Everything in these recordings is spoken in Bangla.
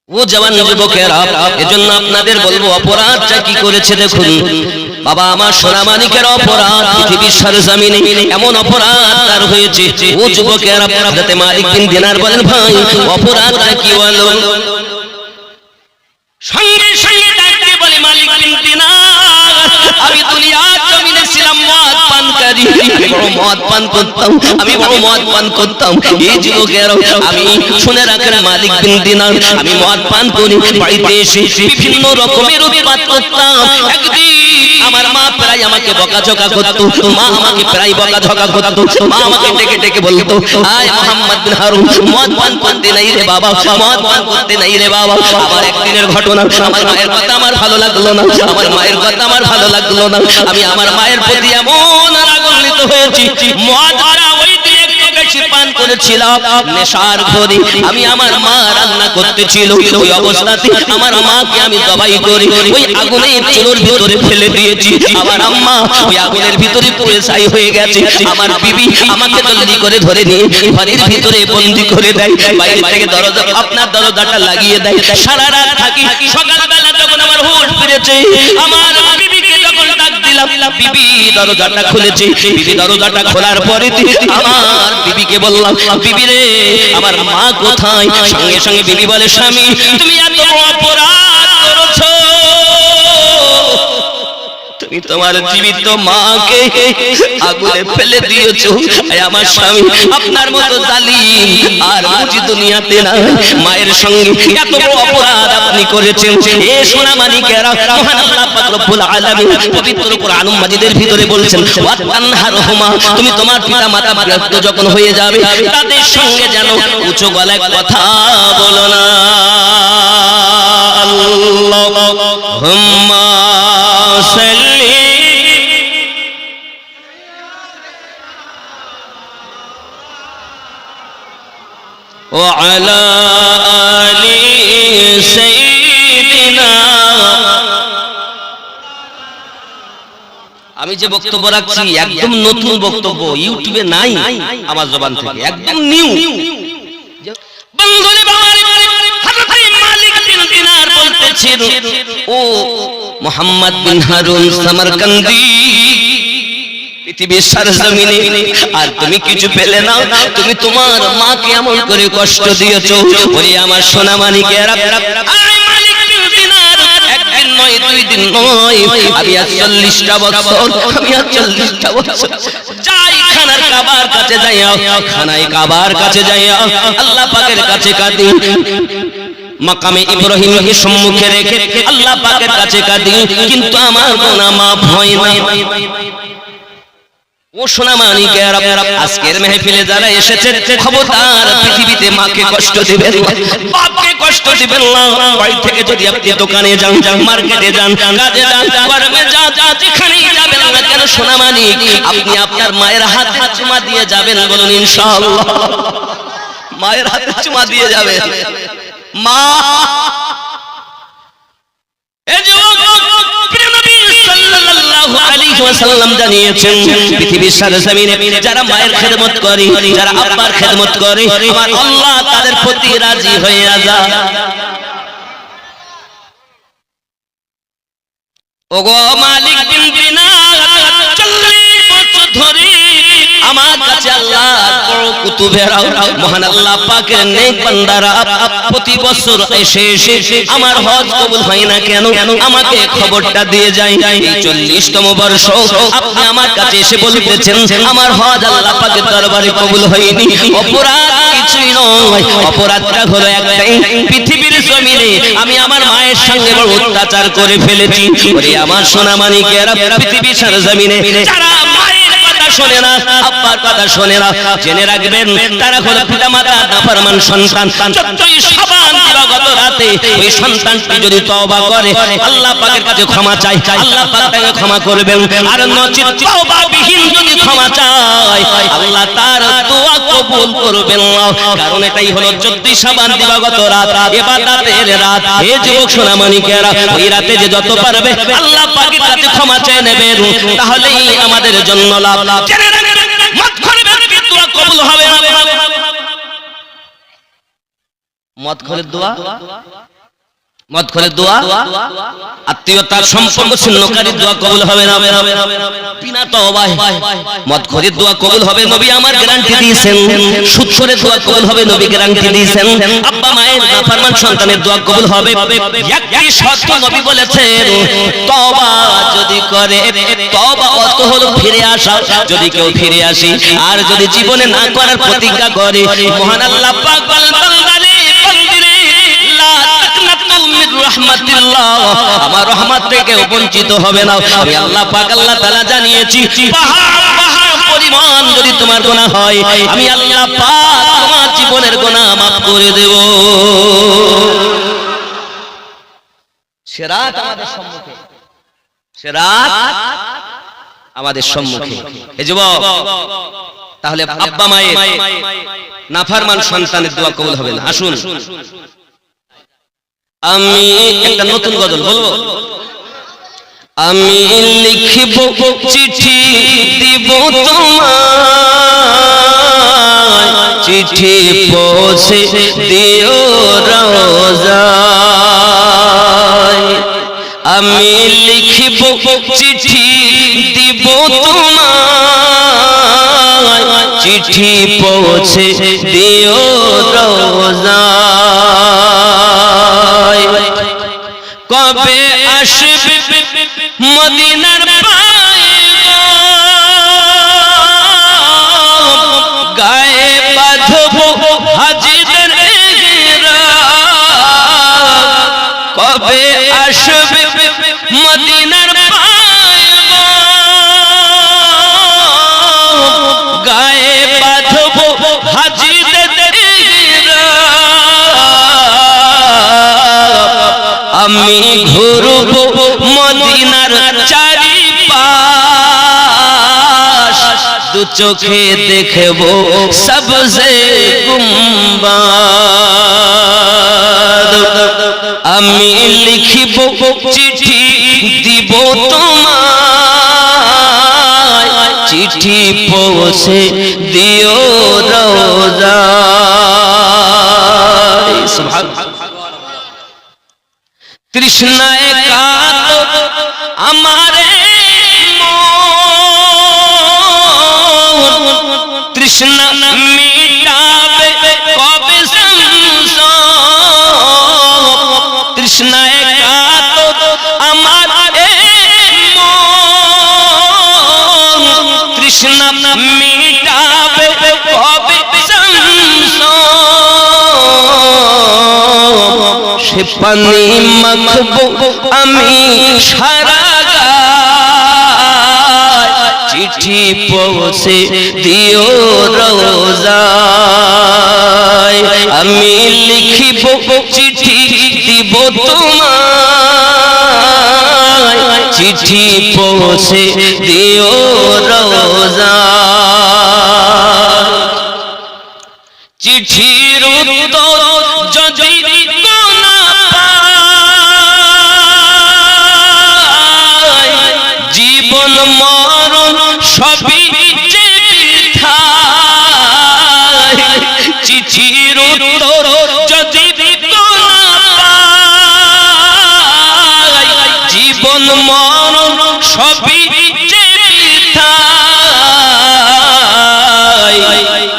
ও জওয়ান যুবকেরা, এজন্য আপনাদের বলবো অপরাধটা কি করেছে দেখুন। বাবা আমার সোনামানিকের অপরাধ পৃথিবীর সরজমিনে এমন অপরাধ তার হয়েছে। ও যুবকেরা, হযরত মালিক বিন দিনার বলেন, ভাই অপরাধটা কি হলো? সঙ্গে সঙ্গে ডাকতে বলে, মালিক বিন দিনার, আমি দুনিয়ার জমিনে ছিলাম মদ পানকারী, আমি বড় মদ পান করতাম, আমি বড় মদ পান করতাম। এই যুবকেরা, আমি শুনে রাখেন, মালিক বিন দিনার, আমি মদ পান করি, বাড়িতে এসে বিভিন্ন রকমের উৎপাত করতাম। একদিন আমার মা প্রায় আমাকে বকাঝকা করতো, মা আমাকে প্রায় বকাঝকা করতো, মা আমাকে ডেকে ডেকে বলতো, আয় মোহাম্মদ বিন হারুন, মদ পান করতে নাই রে বাবা, মদ পান করতে নাই রে বাবা। আবার একদিনের ঘটনা, আমার মায়ের কথা আমার ভালো লাগলো না, আমার মায়ের কথা আমার ভালো লাগলো না, আমি আমার মায়ের প্রতি এমন রাগান্বিত হয়েছি, মদটা ওই দিয়ে একটু বেশি পান করেছিলাম, নেশার ঘরে আমি আমার মা রান্না করতেছিল, ওই অবস্থাতে আমার মাকে আমি জবাই করে ওই আগুনের চুলোর ভিতরে ফেলে দিয়েছি। আমার আম্মা ওই আগুনের ভিতরে পুড়ে ছাই হয়ে গেছে। আমার বিবি আমাকে জলদি করে ধরে নিয়ে ঘরের ভিতরে বন্দি করে দেয়, বাইরে থেকে দরজা, আপনার দরজাটা লাগিয়ে দেয়। সারা রাত থাকি, সকালবেলা যখন আমার হুঁশ ফিরেছে, আমার বিবিকে যখন ডাক দিলাম, বিবি দরজাটা খুলেছে। বিবি দরজাটা খোলার পরে আমার বিবিকে বললাম, বিবি রে আমার মা কোথায়? সঙ্গে সঙ্গে বিবি বলে, স্বামী তুমি এত অপরাধ করেছো, তুমি তোমার জীবিত মাকে আগুনে ফেলে দিয়েছো। আমার স্বামী আপনার মতো জালিম আর বুঝি দুনিয়াতে না। মায়ের সঙ্গে এত বড় অপরাধ আপনি করেছেন। এ সোনামানিকেরা, মহান আল্লাহ পাক রব্বুল আলামিন পবিত্র কোরআন মাজিদের ভিতরে বলছেন, ওয়াতানহারহুমা, তুমি তোমার পিতা মাতা বিরক্ত যখন হয়ে যাবে, তাদের সঙ্গে যেন উঁচু গলায় কথা বলো না। আল্লাহুম্মা সাল্লি ওয়া আলা আলি সাইয়্যিদিনা। আমি যে বক্তব্য রাখছি একদম নতুন বক্তব্য, ইউটিউবে নাই, আমার জবান থেকে একদম নিউ। বন্ধুরে বাবারে, হযরত মালিক বিন দিনার বলতেছেন, ও মুহাম্মদ বিন হারুন সামারকান্দি, পৃথিবীর সরজমিনে আর তুমি কিছু পেলে না, তুমি তোমার মাকে এমন করে কষ্ট দিয়েছো। ওরে আমার সোনামানিকেরা, মালিক বিন দিনার একদিন নয়, দুই দিন নয়, আমি 40টা বছর, আমি 40টা বছর যাই খানার কাবার কাছে যাইয়া, খানায় কাবার কাছে যাইয়া আল্লাহ পাকের কাছে কাঁদি, মাকামে ইব্রাহিমকে সম্মুখে রেখে আল্লাহ পাকের কাছে কাঁদি, কিন্তু আমার গুনাহ মাফ হয় না। ও সোনামানিকেরা, আজকের মেহফিলে যারা এসেছেন, খবরদার পৃথিবীতে মাকে কষ্ট দিবেন না, বাপকে কষ্ট দিবেন না। বাড়ি থেকে যদি আপনি দোকানে যান, মার্কেটে যান, কাজে যান, কর্মে যান, যেখানেই যাবেন না কেন, সোনামানিক আপনি আপনার মায়ের হাতে চুমা দিয়ে যাবেন। বলুন ইনশাআল্লাহ। মায়ের হাতে চুমা দিয়ে যাবেন। মা জানিয়েছেন, পৃথিবীর সরজমিনে যারা মায়ের খেদমত করে, যারা আব্বার খেদমত করে, আমার আল্লাহ তাদের প্রতি রাজি হয়ে যায়। ওগো মালিক বিন দিনার, 40 বছর ধরে আমার কাছে আল্লাহ বড় কুতুবেরা, মহান আল্লাহ পাকের নেক বান্দারা প্রতি বছর এসে এসে আমার হজ কবুল হয় না কেন, আমাকে খবরটা দিয়ে যায়। এই 40তম বর্ষ আপনি আমার কাছে এসে বলতেছেন, আমার হজ আল্লাহ পাকের দরবারে কবুল হয়নি। অপরাধ কিছুই নয়, অপরাধটা হলো একটাই, পৃথিবীর জমিনে আমি আমার মায়ের সঙ্গে বড় অত্যাচার করে ফেলেছি। ওরে আমার সোনামানিকেরা, পৃথিবীর সরজমিনে যারা শোনে না, আব্বার কথা শোনে না, জেনে রাখবেন তারা হলো পিতা মাতা নাফরমান সন্তান। যতই সাবান দিবাগত রাতে ওই সন্তানটি যদি তওবা করে, আল্লাহ পাকের কাছে ক্ষমা চায়, আল্লাহ পাক তাকে ক্ষমা করবেন। আর নচিত তওবা বিহীন যদি ক্ষমা চায়, আল্লাহ তার দোয়া কবুল করবেন না। কারণ এটাই হলো 14 সাবান দিবাগত রাত, ইবাদতের রাত। হে যুবক সোনামানিকেরা, ওই রাতে যে যত পারবে আল্লাহ পাকের কাছে ক্ষমা চেয়ে নেবেন, তাহলেই আমাদের জন্য লাভ। কবুল হবে না। মদ খোরের দোয়া মদ করে দোয়া আত্মীয়তার সম্পর্ক ছিন্নকারী দোয়া কবুল হবে না বিনা তওবায় মদ করে দোয়া কবুল হবে নবী আমার গ্যারান্টি দিয়েছেন সুদ করে দোয়া কবুল হবে নবী গ্যারান্টি দিয়েছেন আব্বা মায়ের নাফরমান সন্তানের দোয়া কবুল হবে একটি শর্ত নবী বলেছেন তওবা যদি করে তওবা অর্থ হলো ফিরে আসা যদি কেউ ফিরে আসে আর যদি জীবনে না করার প্রতিজ্ঞা করে মহান আল্লাহ পাক বলেন আমার রহমত থেকে বঞ্চিত হবে না আমি আল্লাহ পাক আল্লাহ তাআলা জানিয়েছি পাহাড় পরিমাণ যদি তোমার গুনাহ হয় আমি আল্লাহ পাক তোমার জীবনের গুনাহ maaf করে দেব সিরাত আমাদের সম্মুখে সিরাত আমাদের সম্মুখে এই যুবক তাহলে আব্বা মায়ের নাফরমান সন্তানের দোয়া কবুল হবে না আসুন আমি একটা নতুন গজল বলবো আমি লিখিব চিঠি দিব তোমায় চিঠি পৌঁছে দিও রোজায় আমি লিখিব চিঠি দিব তোমায় চিঠি পৌঁছে দিও রোজায় কবে আসবে মদিনার পয়গাম গায়ে বাঁধবো হাজিদের ইহরাম কবে আসবে মদিনার পয়গাম গায়ে বাঁধবো হাজিদের আমি ঘুরবো মদিনার চারিপাশ দু চোখে দেখবো সবজে গুম্বাদ আমি লিখিব চিঠি দিব তোমায় চিঠি পৌঁছে দিও রোজায় সুবহানাল্লাহ তৃষ্ণায় কাঁদো আমারে মন তৃষ্ণা মিটাবে কবে সংসার তৃষ্ণায় কাঁদো আমারে মন তৃষ্ণা মিটাবে কবে সে পানি মাখবো আমি সারা গায় চিঠি পৌঁছে দিও রোজায় আমি লিখিব চিঠি দিব তোমায় চিঠি পৌঁছে দিও রোজায় চিঠির উত্তর যদি জীবন মরণ সবই যেথায় চিঠির উত্তর যদি জীবন মরণ সবই যেথায়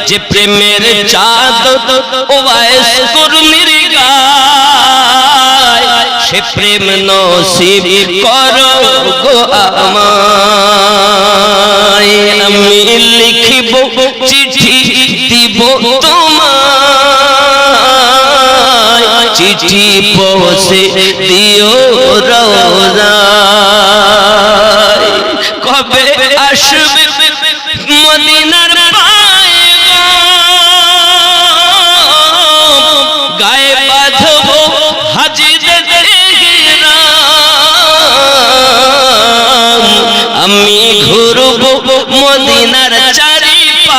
যে প্রেমের চাঁদ ওয়াইস কুরমির গায় সে প্রেম নসিব করো গো আমায় আমি লিখিব চিঠি দিব তোমায় চিঠি পৌঁছে দিও রোজায় কবে আসবে মদিনার পয়গাম গায়ে বাঁধবো হাজিদের ইহরাম আমি ঘুরবো মদিনার চারিপাশ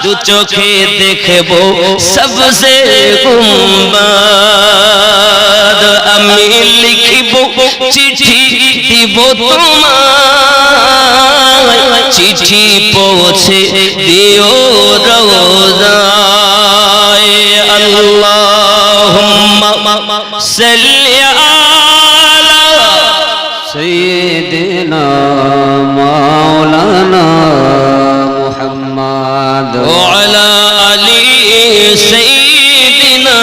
দু চোখে দেখবো সবজে গুম্বাদ আমি লিখিব চিঠি দিব তোমায় চিঠি পৌঁছে দিও রোজায় আল্লাহুম্মা সাল্লি আলা সাইয়্যিদিনা মাওলানা মুহাম্মদ ওয়া আলা আলি সাইয়্যিদিনা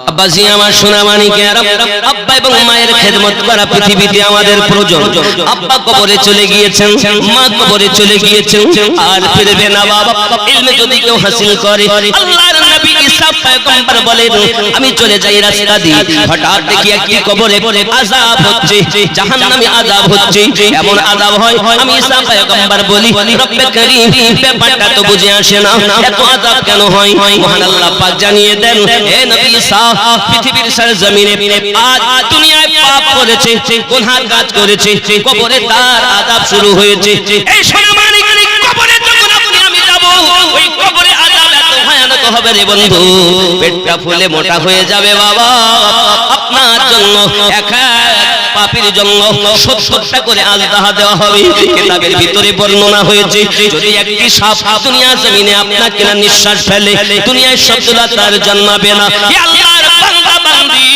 আব্বাজি আমার সোনা মানিকেরা, আব্বা এবং মায়ের খেদমত করা পৃথিবীতে আমাদের প্রয়োজন। আব্বা কবরে চলে গিয়েছেন, মা কবরে চলে গিয়েছেন, আর ফিরবে না বাবা। ইলমে যদি কেউ হাসিল করে, আল্লাহর নবী ঈসা পয়গম্বর বলেন, আমি চলে যাই রাস্তা দিয়ে, হঠাৎ দেখি একটি কবরে আযাব হচ্ছে, জাহান্নামে আযাব হচ্ছে। এমন আযাব হয়, আমি ঈসা পয়গম্বর বলি, রব্বে করিম, ব্যাপারটা তো বুঝে আসে না, এত আযাব কেন হয়? মহান আল্লাহ পাক জানিয়ে দেন, হে নবী ঈসা, পৃথিবীর সরজমিনে আজ দুনিয়ায় পাপ করেছে, গুনাহ কাজ করেছে, কবরে তার আযাব শুরু হয়েছে। এই সোনামানি কবরে যখন আপনি আমি যাব, ওই কবরে আযাব এত ভয়ানক হবে রে বন্ধু, পেটটা ফুলে মোটা হয়ে যাবে বাবা। আপনার জন্য এক পাপীর জন্য 70টা করে আজদাহা দেওয়া হবে। কিতাবের ভিতরে বর্ণনা হয়েছে, যদি একটি সাপ দুনিয়া জমিনে আপনাকে না নিঃশ্বাস ফেলে, দুনিয়ায় শব্দটা তার জন্মাবে না। হে আল্লাহর বান্দা বান্দি,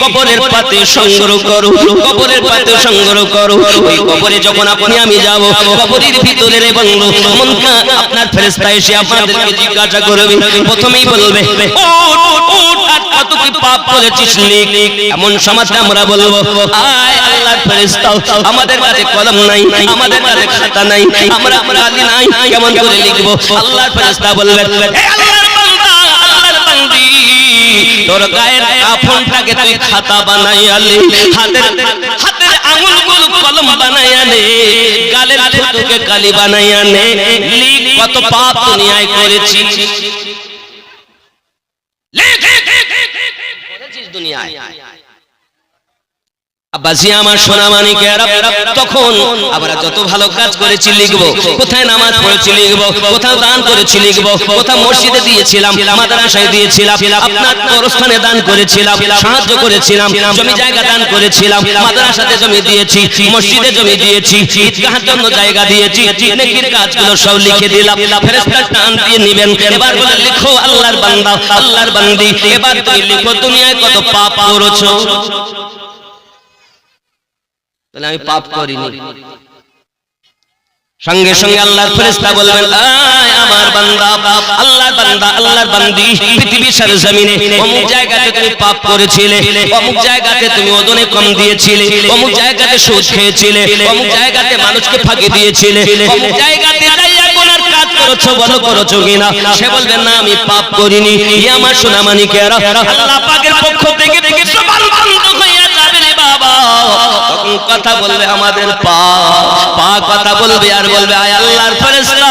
কবরের পাতে সংগ্রহ করো, কবরের পাতে সংগ্রহ করো। ওই কবরে যখন আপনি আমি যাব, কবরের ভিতরে রে বন্ধু, মনকা আপনার ফেরেশতা এসে আপনাদেরকে জিজ্ঞাসা করবে, প্রথমেই বলবে, ওঠ কত কি পাপ করেছিস লিখ। এমন সময় আমরা বলবো, আয় আল্লাহর ফেরেশতা, আমাদের কাছে কলম নাই, আমাদের কাছে খাতা নাই, আমরা কালি নাই, কেমন করে লিখবো? আল্লাহর ফেরেশতা বলবেন, হে আল্লাহর বান্দা, আল্লাহর বান্দি, তোর গায়ের কাফনটাকে তুই খাতা বানাইয়া লে, হাতের আঙুলগুলো কলম বানাইয়া নে, গালের থুতুকে কালি বানাইয়া নে, লিখ কত পাপ দুনিয়ায় করেছিস। দুনিয়ায় আব্বাজি আমার সোনা মানিকেরা, তখন আমরা যত ভালো কাজ করেছি লিখবো, কোথায় নামাজ পড়েছি লিখবো, কোথাও দান করেছি লিখবো, কোথাও মসজিদে দিয়েছিলাম, মাদ্রাসায় দিয়েছিলাম, আপনার কবরস্থানে দান করেছিলাম, সাহায্য করেছিলাম, জমি জায়গা দান করেছিলাম, মাদ্রাসাতে জমি দিয়েছি, মসজিদে জমি দিয়েছি, ঈদগাহের জন্য জায়গা দিয়েছি, নেকির কাজগুলো সব লিখে দিলাম। ফেরেশতা টান দিয়ে নেবেন, এবার বলে লিখো আল্লাহর বান্দা, আল্লাহর বান্দি, এবার তুমি লিখো দুনিয়ায় কত পাপ করেছো। আমি পাপ করিনি। সঙ্গে সঙ্গে আল্লাহর ফেরেশতা বলবেন, আয় আমার বান্দা, আল্লাহর বান্দা, আল্লাহর বান্দি, পৃথিবীর সরজমিনে অমুক জায়গাতে তুমি পাপ করেছিলে, অমুক জায়গাতে তুমি ওজনে কম দিয়েছিলে, অমুক জায়গাতে সুদ খেয়েছিলে, অমুক জায়গাতে মানুষকে ফাঁকি দিয়েছিলে, অমুক জায়গাতে যাইয়া গুনার কাজ করেছো, বলো করেছো কিনা? সে বলবেন, না আমি পাপ করিনি। ই আমার সোনা মানিকেরা, আল্লাহ পাকের পক্ষ থেকে জবান বন্ধ হয়ে যাবে রে বাবা। তখন কথা বলবে আমাদের পা কথা বলবে, আর বলবে, আয় আল্লাহর ফেরেশতা,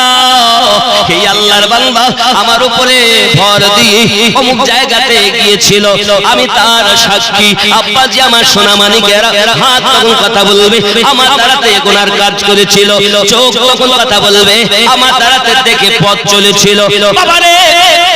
হে আল্লাহর বান্দা, আমার উপরে ভর দিয়ে অমুক জায়গাতে গিয়েছিল, আমি তার সাক্ষী। আব্বাজি আমার সোনা মানিকেরা, হাত তখন কথা বলবে, আমার দ্বারাতে গুনার কাজ করেছিল। চোখ তখন কথা বলবে, আমার দ্বারাতে দেখে পথ চলেছিল। বাবারে,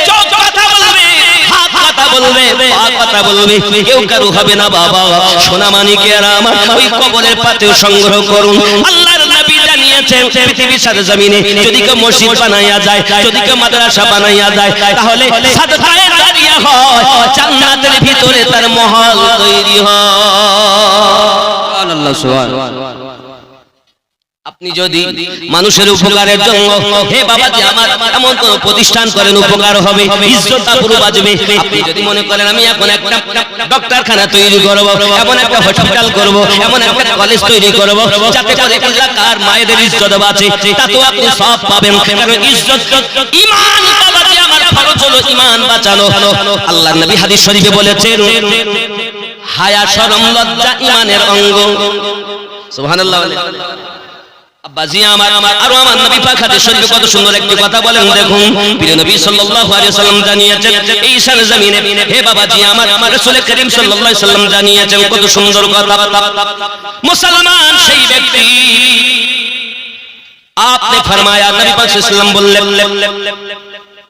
চোখ কথা বলবে, হাত কথা বলবে, পা কথা বলবে, কেউ কারু হবে না বাবা। সোনা মানিকেরা আমার, ওই কবরের পাতেও সংগ্রহ করুন। আল্লাহর নবী জানিয়েছেন, পৃথিবীর সরজমিনে যদি কেউ মসজিদ বানাইয়া যায়, যদি কেউ মাদ্রাসা বানাইয়া যায়, তাহলে সাদকায়ে জারিয়া হয়, জান্নাতের ভিতরে তার মহল তৈরি হয়। সুবহানাল্লাহ, সুবহানাল্লাহ। আপনি যদি মানুষের উপকারের জন্য, হে বাবাজি আমার, এমন কোন প্রতিষ্ঠান করেন উপকার হবে, ইজ্জত আবরু বাঁচবে। আপনি যদি মনে করেন আমি এখন একটা ডক্টরখানা তৈরি করব, এমন একটা হসপিটাল করব, এমন একটা কলেজ তৈরি করব, যাতে করে এলাকার মায়েদের ইজ্জত বাঁচে, তাতেও আপনি সব পাবেন। কারণ ইজ্জত, ঈমান বাবাজি আমার ফরজ হলো ঈমান বাঁচানো। আল্লাহর নবী হাদিস শরীফে বলেছেন, হায়া, শরম, লজ্জা ঈমানের অঙ্গ। সুবহানাল্লাহ। আব্বাজি আমার, আর আমার নবী পাক হাদিস শরীফে কত সুন্দর একটি কথা বলেন, দেখুন। প্রিয় নবী সাল্লাল্লাহু আলাইহি সাল্লাম জানিয়েছেন, এই সরজমিনে, হে বাবাজি আমার, রাসূল করিম সাল্লাল্লাহু আলাইহি সাল্লাম জানিয়েছেন কত সুন্দর কথা। মুসলমান সেই ব্যক্তি, आपने फरमाया, नबी पाक सल्लल्लाहु अलैहि वसल्लम বললেন,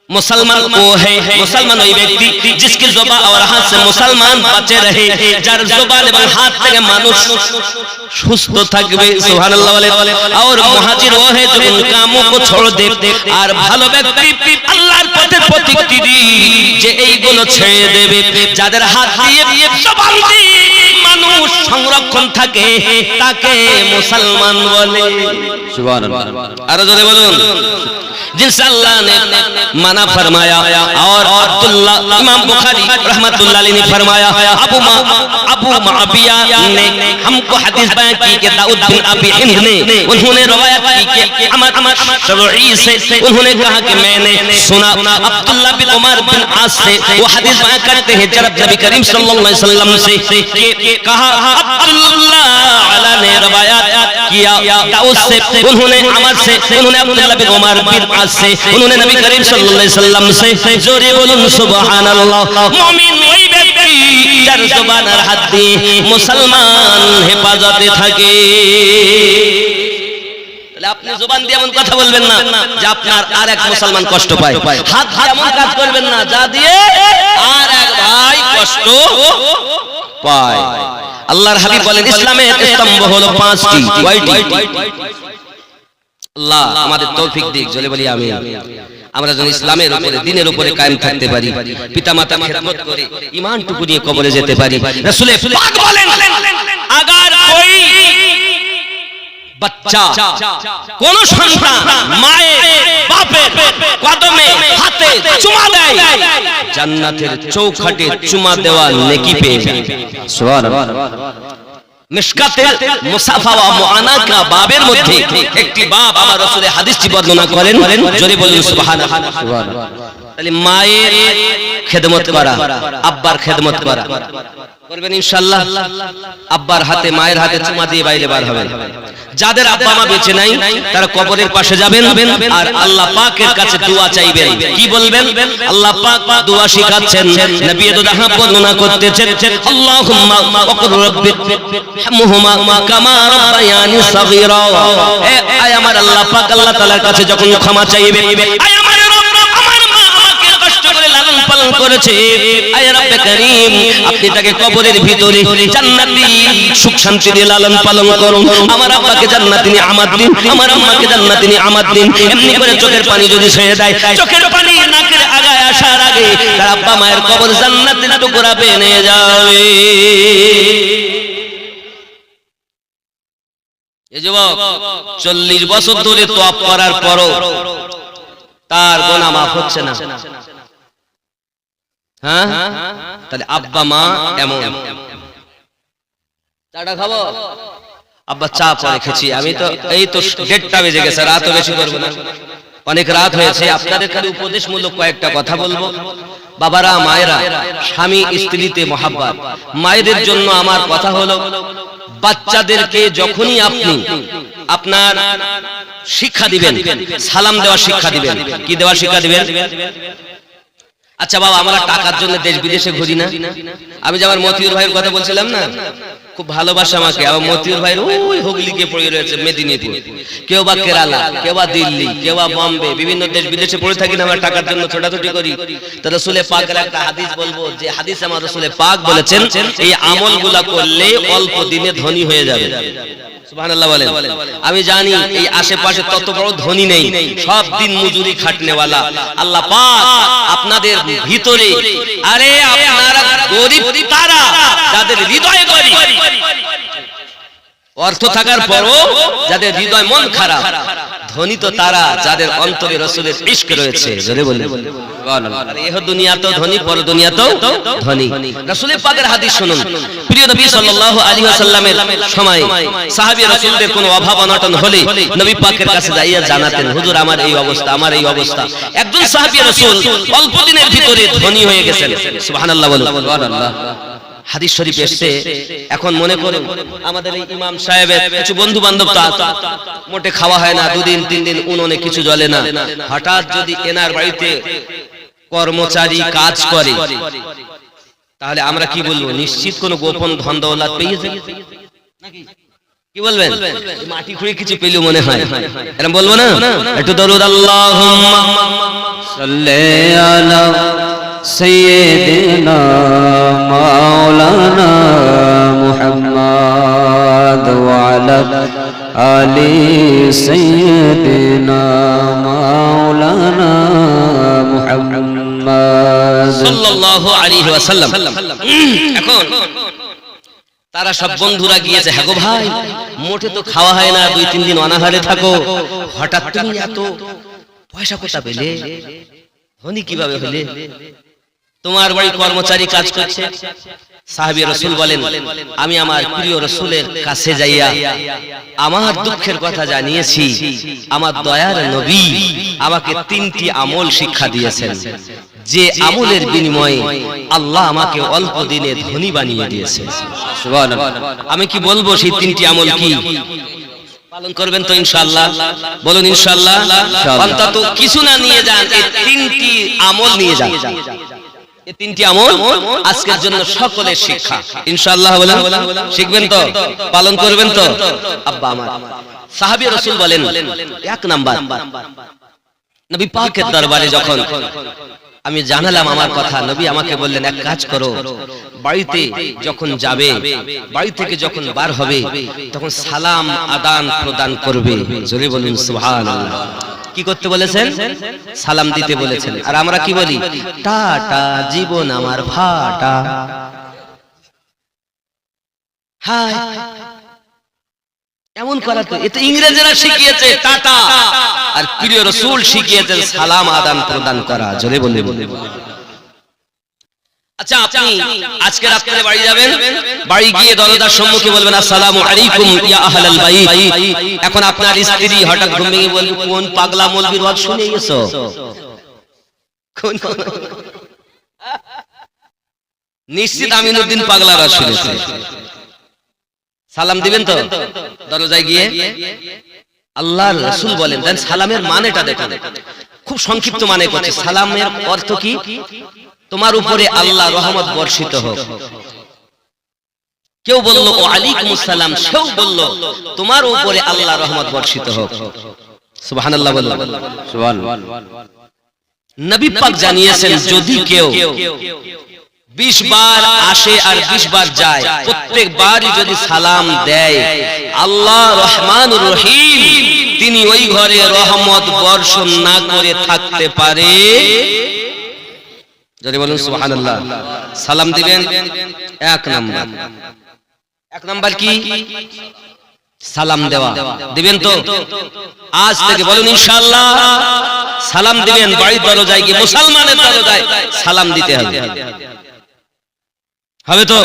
मुसलमान वो है, मुसलमान वही व्यक्ति जिसकी जुबान और हाथ से मुसलमान बचे रहे, जार जुबान এবং हाथ থেকে মানুষ সুস্থ থাকবে, সুবহানাল্লাহ বলে। और मुहाजिर वो है जो उन कामों को छोड़ दे, আর ভালো ব্যক্তি আল্লাহর পথে প্রতিক্রিয়া যে এইগুলো ছেড়ে দেবে, যাদের হাত দিয়ে জবান দিয়ে মানুষ সংরক্ষণ থাকে তাকে মুসলমান বলে, সুবহানাল্লাহ। আর জোরে বলুন, जिनसे अल्लाह ने मना फरमाया। और अब्दुल्लाह इमाम बुखारी रहमतुल्लाह अलैहि ने फरमाया, अबू मुआविया ने हमको हदीस बयान की कि दाऊद बिन अबी हिंद ने उन्होंने रवायत की कि अमर शरई से उन्होंने कहा कि मैंने सुना अब्दुल्लाह बिन उमर बिन आस से वो हदीस बयान करते हैं जब नबी करीम सल्लल्लाहु अलैहि वसल्लम से कि कहा अब्दुल्लाह अला ने रवायत किया दाऊद से, उन्होंने अमर से, उन्होंने अब्दुल्लाह बिन उमर बिन से, उन्होंने नबी करीम सल्लल्लाहु अलैहि वसल्लम से, जोरे बोलुन सुबहानाल्लाह। मुमिन वही ব্যক্তি যার জবান আর হাত দিয়ে মুসলমান হেফাজতে থাকে। তাহলে আপনি জবান দিয়ে এমন কথা বলবেন না যে আপনার আরেক মুসলমান কষ্ট পায়, হাত দিয়ে এমন কাজ করবেন না যা দিয়ে আরেক ভাই কষ্ট পায়। আল্লাহর হাবিব বলেন ইসলামের স্তম্ভ হলো পাঁচটি, কয়টি? আল্লাহ আমাদের তৌফিক দিক, জলে বলি আমিন। আমরা যেন ইসলামের উপরে, দ্বীনের উপরে কায়েম থাকতে পারি, পিতামাতা খেদমত করে ঈমানটুকু নিয়ে কবরে যেতে পারি। রাসূল পাক বলেন, আগার কোই বাচ্চা, কোন সন্তান মায়ের বাপের কদমে হাতে চুমা দেয়, জান্নাতের চৌখাটে চুমা দেওয়া নেকি পেয়ে যায়, সুবহানাল্লাহ। মিশকাতে মুসাফা ওয়া মুআনা কা বাবের মধ্যে একটি বাব আমার রাসূল হাদিসটি বর্ণনা করেন, জোরে বলুন সুবহানাল্লাহ। তাহলে মায়ের খেদমত করা, আব্বার খেদমত করা করবেন ইনশাআল্লাহ। আব্বার হাতে মায়ের হাতে চুমা দিয়ে বাইরে বার হবেন। যাদের আব্বা মা বেঁচে নাই তারা কবরের পাশে যাবেন আর আল্লাহ পাকের কাছে দোয়া চাইবেন। কি বলবেন? আল্লাহ পাক দোয়া শিখাচ্ছেন, নবী দোহা বর্ণনা করতেছেন, আল্লাহুম্মা ওয়াকুর রাব্বি হামহুমা কামা রাব্বায়ানি সাগীরা। আয় আমার আল্লাহ পাক আল্লাহ তাআলার কাছে যখন ক্ষমা চাইবেন, আয় আমার রব আমার মা আমাকে কষ্ট করে লালন পালন করেছে, আয় রব্বে করিম আপনি তাকে কবরের ভিতরে জান্নাতি সুখ শান্তি দিয়ে লালন পালন করুন। আমার আব্বাকে জান্নাতি নিয়ামত দিন, আমার আম্মাকে জান্নাতি নিয়ামত দিন। এমনি করে চোখের পানি যদি ছেড়ে দেয়, চোখের পানি নাকের আগায় আসার আগে তার আব্বা মায়ের কবর জান্নাতের টুকরা বেনে যাবে। এই যুবক 40 বছর ধরে তওয়াব করার পরও তার গুনাহ মাফ হচ্ছে না। হ্যাঁ, তাহলে আব্বা মা এমন। চাটা খাবো? আব্বা চা পরে খেয়েছি, আমি তো এই তো 1:30 বেজে গেছে, রাতও বেশি করবো না, অনেক রাত হয়েছে। আপনাদের খালি উপদেশমূলক কয়েকটা কথা বলবো। বাবারা, মায়েরা, স্বামী স্ত্রীতে মহাব্বত। মায়েদের জন্য আমার কথা হলো, বাচ্চাদেরকে যখনই আপনি আপনার শিক্ষা দিবেন, সালাম দেওয়া শিক্ষা দিবেন। কি দেওয়া শিক্ষা দিবেন? আচ্ছা বাবা, আমরা টাকার জন্য দেশ বিদেশে ঘুরি না? আমি যে আমার মতিউর ভাইয়ের কথা বলছিলাম না, খুব ভালোবাসে আমাকে। আমার মতিউর ভাইয়ের ওই হুগলিকে পড়ে রয়েছে মেদিনীপুর, কেউ বা কেরালা, কেউ বা দিল্লি, কেউ বা বম্বে, বিভিন্ন দেশ বিদেশে পড়ে থাকি না, আমরা টাকার জন্য ছোটাছুটি করি। তো রাসূলে পাকের একটা হাদিস বলবো, যে হাদিস আমার রাসূলে পাক বলেছেন এই আমলগুলা করলে অল্প দিনে ধনী হয়ে যাবে। সুবহানাল্লাহ বলেন। আমি জানি এই আশেপাশে তত বড় ধনী নেই, সব দিন মজুরি খাটনেওয়ালা। আল্লাহ পাক আপনাদের ভিতরে, আরে আপনারা গরীব তারা যাদের হৃদয় গরীব, অর্থ থাকার পরও যাদের হৃদয় মন খারাপ, ধনী তো তারা যাদের অন্তরে রাসূলের ইশক রয়েছে। জোরে বলেন সুবহানাল্লাহ। এহ দুনিয়াতেও ধনী, পর দুনিয়াতেও ধনী। রাসূলের পাকের হাদিস শুনুন। প্রিয় নবী সাল্লাল্লাহু আলাইহি ওয়াসাল্লামের সময় সাহাবী রাসূলদের কোনো অভাব অনটন হলে নবী পাকের কাছে যাইয়া জানাতেন, হুজুর আমার এই অবস্থা, আমার এই অবস্থা। একজন সাহাবী রাসূল অল্প দিনের ভিতরে ধনী হয়ে গেছেন। সুবহানাল্লাহ বলুন সুবহানাল্লাহ। হাদিস শরীফ এসেছে। এখন মনে করুন আমাদের এই ইমাম সাহেবের কিছু বন্ধু বান্ধব তো মোটে খাওয়া হয় না, 2 দিন 3 দিন উনুনে কিছু জ্বলে না। হঠাৎ যদি এনার বাড়িতে কর্মচারী কাজ করে, তাহলে আমরা কি বলবো? নিশ্চিত কোনো গোপন ধন দৌলত পেয়ে যাবে নাকি? কি বলবেন? মাটি খুঁড়ে কিছু পেল মনে হয়, এরকম বলবো না? একটু দরুদ আল্লাহুম্মা সাল্লি আলা সাইয়্যিদিনা মাওলানা মুহাম্মদ ওয়া আলা আলি সাইয়্যিদিনা মাওলানা মুহাম্মদ সাল্লাল্লাহু আলাইহি ওয়াসাল্লাম। এখন তারা সব বন্ধুরা গিয়েছে, হ্যাঁ গো ভাই, মোটে তো খাওয়া হয় না, 2-3 দিন অনাহারে থাকো, হঠাৎ তুমি এত পয়সা কোথা পেলে, ধনী কিভাবে হলে? তোমার বাড়ি কর্মচারী কাজ করছে। সাহাবী রাসূল বলেন, আমি আমার প্রিয় রাসূলের কাছে যাইয়া আমার দুঃখের কথা জানিয়েছি। আমার দয়ার নবী আমাকে 3টি আমল শিক্ষা দিয়েছেন, যে আমলের বিনিময়ে আল্লাহ আমাকে অল্প দিনে ধনী বানিয়ে দিয়েছেন। সুবহানাল্লাহ। আমি কি বলবো সেই 3টি আমল কি? পালন করবেন তো ইনশাআল্লাহ? বলুন ইনশাআল্লাহ। অন্তত কিছু না নিয়ে যান, এই 3টি আমল নিয়ে যান। এই 3টি আমল আজকের জন্য সকলের শিক্ষা ইনশাআল্লাহ। বলেন শিখবেন তো, পালন করবেন তো? আব্বা আমার সাহাবী রাসূল বলেন, 1 নাম্বার, নবী পাকের দরবারে যখন আমি জানালাম আমার কথা, নবী আমাকে বললেন, এক কাজ করো, বাড়িতে যখন যাবে, বাড়ি থেকে যখন বার হবে, তখন সালাম আদান প্রদান করবে। জোরে বলুন সুবহানাল্লাহ। কি করতে বলেছেন? সালাম দিতে বলেছেন। আর আমরা কি বলি? টাটা জীবন আমার ফাটা। হাই, এমন করা তো, এটা ইংরেজরা শিখিয়েছে টাটা, আর প্রিয় রাসূল শিখিয়েছেন সালাম আদান প্রদান করা। জোরে বলুন। আচ্ছা, আপনি আজকে রাতে বাড়ি যাবেন, বাড়ি গিয়ে দরজার সম্মুখে বলবেন, আসসালামু আলাইকুম ইয়া আহলাল বাইত। এখন আপনার স্ত্রী হঠাৎ ঘুম ভেঙে বলবে, কোন পাগলা মৌলবীর ওয়াজ শুনে গেছো? কোন নিশ্চিত আমিনুদ্দিন পাগলারা শুনেছে। সালাম দিবেন তো দরজায় গিয়ে? আল্লাহর রাসূল বলেন, দেন সালামের মানেটা দেখুন, খুব সংক্ষিপ্ত মানে করছে। সালামের অর্থ কি? তোমার উপরে আল্লাহ রহমত বর্ষিত হোক। কেউ বলল ও আলাইকুমুস সালাম, সেও বলল তোমার উপরে আল্লাহ রহমত বর্ষিত হোক। সুবহানাল্লাহ বলুন। সুবহানাল্লাহ। নবী পাক জানিয়েছেন, যদি কেউ 20 বার আসে আর 20 বার যায়, প্রত্যেকবারই যদি সালাম দেয়, আল্লাহ রহমানুর রহিম তিনি ওই ঘরে রহমত বর্ষণ না করে থাকতে পারে। যদি বলুন সুবহানাল্লাহ। সালাম দিবেন 1 নাম্বার। 1 নাম্বার কি? সালাম দেওয়া। দিবেন তো আজ থেকে? বলুন ইনশাআল্লাহ। সালাম দিবেন, বাড়ির দরজায় গিয়ে, মুসলমানের দরজায় সালাম দিতে হবে। হবে তো?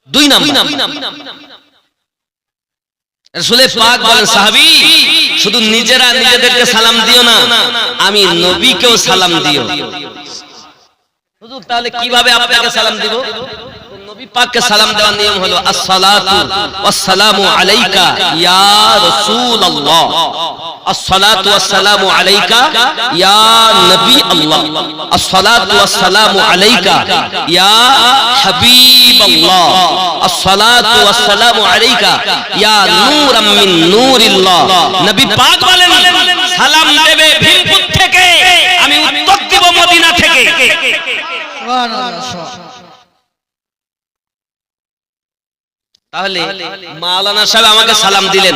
2 নাম্বার, রাসূল পাক বলেন, সাহাবী শুধু নিজেরা নিজেদেরকে সালাম দিও না, আমি নবীকেও সালাম দিও। হুজুর তাহলে কিভাবে আপনাকে সালাম দিব? নবী পাককে সালাম দেওয়ার নিয়ম হলো, আসসালাতু ওয়াসসালামু আলাইকা ইয়া রাসূলুল্লাহ, আসসালাতু ওয়াসসালামু আলাইকা ইয়া নবী আল্লাহ, আসসালাতু ওয়াসসালামু আলাইকা ইয়া হাবিবাল্লাহ, আসসালাতু ওয়াসসালামু আলাইকা ইয়া নূরাম মিন নূরিল্লাহ। নবী পাক বলেন, সালাম দেবে ভীমপুর থেকে, আমি উত্তর দেব মদিনা থেকে। তাহলে মাওলানা সাহেব আমাকে সালাম দিলেন,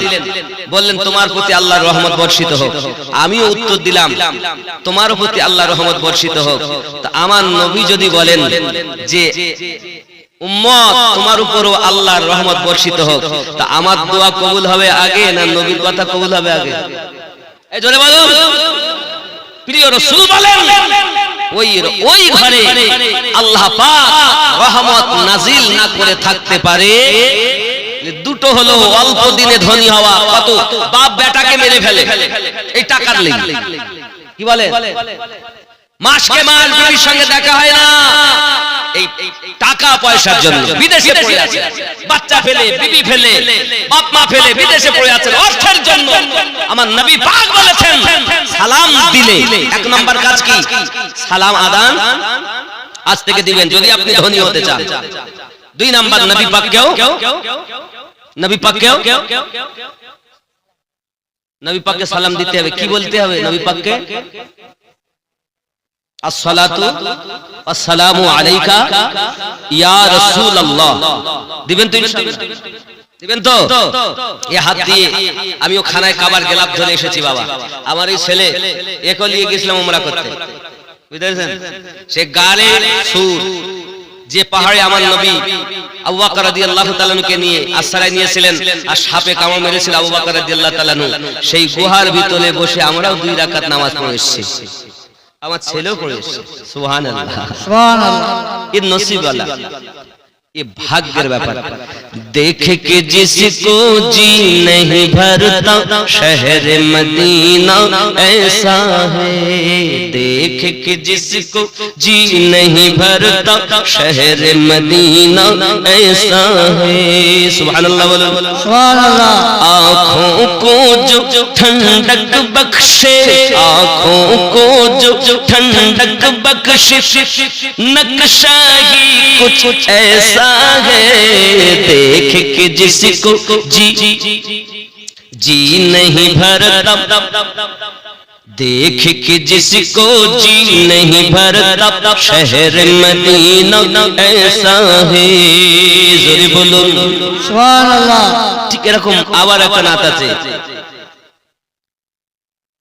বললেন তোমার প্রতি আল্লাহর রহমত বর্ষিত হোক। আমিও উত্তর দিলাম, তোমার প্রতি আল্লাহর রহমত বর্ষিত হোক। তা আমার নবী যদি বলেন যে উম্মত তোমার উপরও আল্লাহর রহমত বর্ষিত হোক, তা আমার দোয়া কবুল হবে আগে না নবীর কথা কবুল হবে আগে? এই জোরে বলুন। প্রিয় রাসূল বলেন, ওই ঘরে আল্লাহ পাক রহমত নাজিল না করে থাকতে পারে। দুটো হলো, অল্প দিনে ধনী হওয়া, কত বাপ বেটাকে মেরে ফেলে এই টাকার লেগে। কি বলে? মাসকে মাস বিবির সঙ্গে দেখা হয় না, এই টাকা পয়সার জন্য বিদেশে পড়ে আছে, বাচ্চা ফেলে, বিবি ফেলে, বাপ মা ফেলে বিদেশে পড়ে আছে অর্থের জন্য। আমার নবী পাক বলেছেন, সালাম দিলে 1 নাম্বার কাজ কি? সালাম আদান আজ থেকে দিবেন যদি আপনি ধনী হতে চান। 2 নাম্বার, নবী পাককেও নবী পাককেও নবী পাককে সালাম দিতে হবে। কি বলতে হবে নবী পাককে? আসসালাতু ওয়াসসালামু আলাইকা ইয়া রাসূলুল্লাহ। দিবেন তো ইনশাআল্লাহ? দিবেন তো? এই হাত দিয়ে আমিও খানায় কাবার গেলাপ ধরে এসেছি বাবা। আমার এই ছেলে একে নিয়ে গেছিলাম উমরা করতে, বুঝতেছেন? সে গানের সুর, যে পাহাড়ে আমার নবী আবু বকর রাদিয়াল্লাহু তাআলা কে নিয়ে আশ্রয় নিয়েছিলেন আর সাপে কামড় মেরেছিল আবু বকর রাদিয়াল্লাহু তাআলা, সেই গুহার ভিতরে বসে আমরাও 2 রাকাত নামাজ পড়ে এসেছি। আমার ছেলেও পড়ে এসেছে। সুবহানাল্লাহ সুবহানাল্লাহ। ये नसीब वाला, ये भाग्य व्यापार। देख के जिसको जी नहीं भरता शहर मदीना ऐसा है, देख के जिसको जी नहीं भरता शहर मदीना ऐसा है। सुभानअल्लाह बोलो सुभानअल्लाह। आँखों को जो ठंडक बख्शे, आँखों को जो ठंडक बख्शे, नक्शा ही कुछ ऐसा है, देख के जिसको जी नहीं भरता, देख के जिसको जी नहीं भरता शहर मदीना ऐसा है। जोरे बोलो सुभानअल्लाह। ठीक এরকম আবার একটা নাত আছে,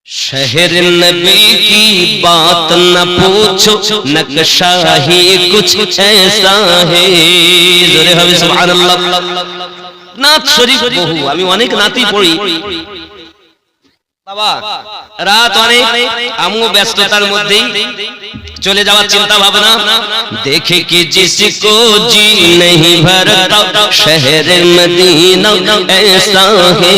शहर नबी की बात न पूछो नक्शा ही कुछ ऐसा है। जोरे হবে সুবহানাল্লাহ। নাত শরীফ বহু, আমি অনেক নাতই পড়ি বাবা। রাত অনেক, আমিও ব্যস্ততার মধ্যেই চলে যাওয়ার চিন্তা ভাবনা। देखे कि जिसको जी नहीं भरता शहर मदीना ऐसा है,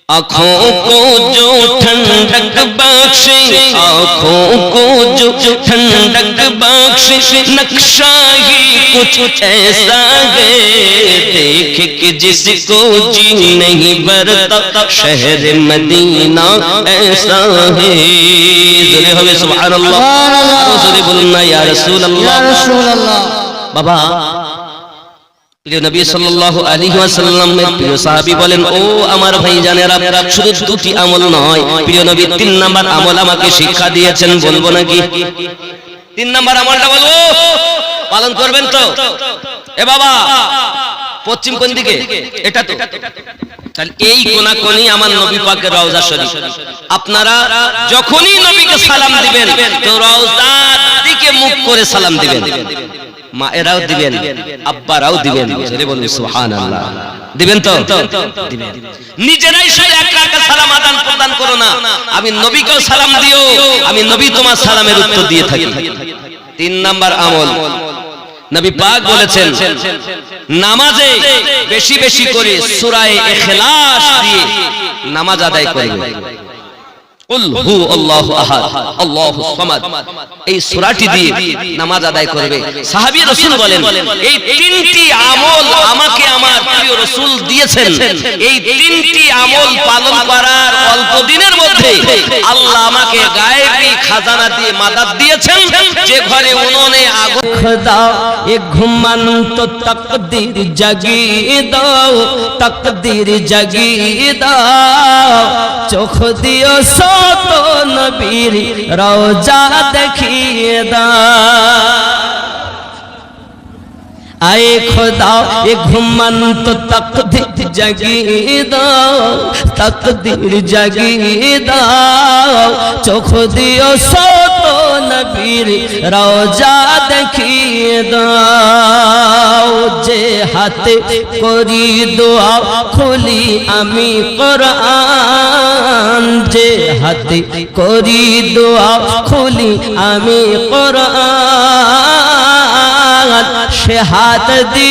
आँखों को जो ठंडक बख्शे, आँखों को जो ठंडक बख्शे, नक्शा ही कुछ ऐसा है, देख के जिसको जी नहीं भरता शहर मदीना ऐसा है। जोरे হবে সুবহানাল্লাহ। আরো জোরে বলুন না ইয়া রাসূলুল্লাহ। বাবা প্রিয় নবী সাল্লাল্লাহু আলাইহি ওয়াসাল্লামের প্রিয় সাহাবী বলেন, ও আমার ভাইজানেরা, শুধু 2টি আমল নয়, প্রিয় নবী 3 নাম্বার আমল আমাকে শিক্ষা দিয়েছেন। বলবো নাকি? 3 নাম্বার আমলটা বলবো, পালন করবেন তো? এ বাবা, পশ্চিম কোন দিকে? এটা তো। তাহলে এই কোনাকোনি আমার নবী পাকের রওজা শরীফ। আপনারা যখনই নবীকে সালাম দিবেন তো রওজার দিকে মুখ করে সালাম দিবেন। মায়েরাও দিবেন, আব্বারাও দিবেন। জোরে বলুন সুবহানাল্লাহ। দিবেন তো? দিবেন। নিজেরাই শুধু এক রাকাত সালাম আদান প্রদান করো না, আমি নবীকেও সালাম দিও, আমি নবী তোমার সালামের উত্তর দিয়ে থাকি। 3 নাম্বার আমল, নবী পাক বলেছেন নামাজে বেশি বেশি করে সূরা ইখলাস দিয়ে নামাজ আদায় করবে। কুল হু আল্লাহু আহাদ আল্লাহুস সামাদ, এই সূরাটি দিয়ে নামাজ আদায় করবে। সাহাবী রাসূল বলেন, এই 3টি আমল আমাকে আমার প্রিয় রাসূল দিয়েছেন। এই 3টি আমল পালন করার অল্প দিনের মধ্যে আল্লাহ আমাকে গায়েবী খাজানা দিয়ে মাদাদ দিয়েছেন, যে ঘরে উনুনে আগুন। খোদা এক ঘুমন্ত তাকদীর জাগিয়ে দাও, তাকদীর জাগিয়ে দাও, চোখ দিও সত নবীর রওজা দেখিয়ে দাও। आए खुदा ये घुमंत तकदीर जगी दाओ, तकदीर जगी दाओ, चोख दियो सो तो नबीर रौजा देखिए दाओ। जे हाथे करी दुआ खुली आमी कुरआन, जे हाथे करी दुआ खुली आमी कुरआन, সে হাত দি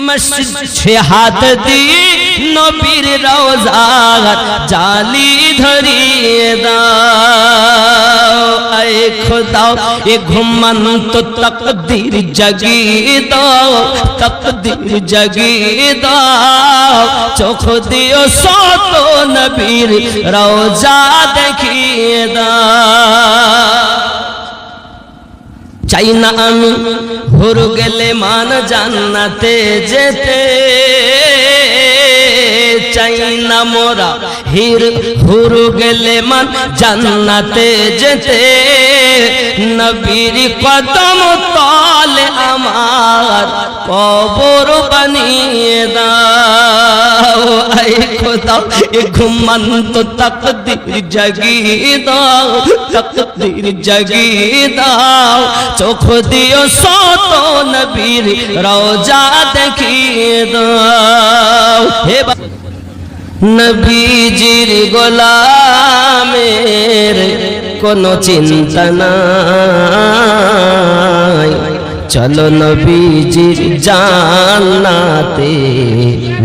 মসজিদ, সে হাত দি নবীর রওজা জালি ধরিয়ে দাও। আয় খোদা এ ঘুমন্ত তাকদীর জাগিয়ে দাও, তাকদীর জাগিয়ে দাও, চোখ দিও সত নবীর রওজা দেখিয়ে দাও। চাই না আমি হুর গেলে মান জান্নাতে যেতে, চাই না মোরা হুর গেলে মান জান্নাতে যেতে, নবীর কদম তলে আমার কবর বানিয়ে দাও। আই খোদা এ ঘুমন্ত তাকদীর জাগিয়ে দাও, তাকদীর জাগিয়ে দাও। চোখ দিও শত নবীর রওজা দেখিয়ে দাও। হে নবীজির গোলামের কোনো চিন্তা নাই, চলো নবীজির জান্নাতে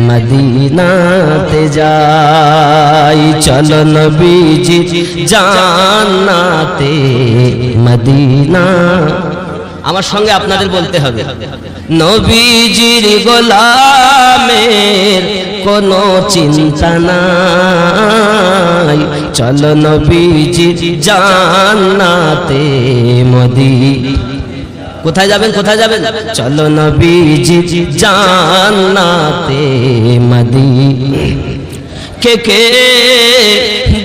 মদিনাতে যাই, চলো নবীজির জান্নাতে মদিনা। আমার সঙ্গে আপনাদের বলতে হবে, নবীজির গোলামের কোনো চিন্তা নাই, চলো নবীজির জান্নাতে মদিনা। কোথায় যাবেন, কোথায় যাবেন? চলো নবীজির জান্নাতে মদিনা। কে কে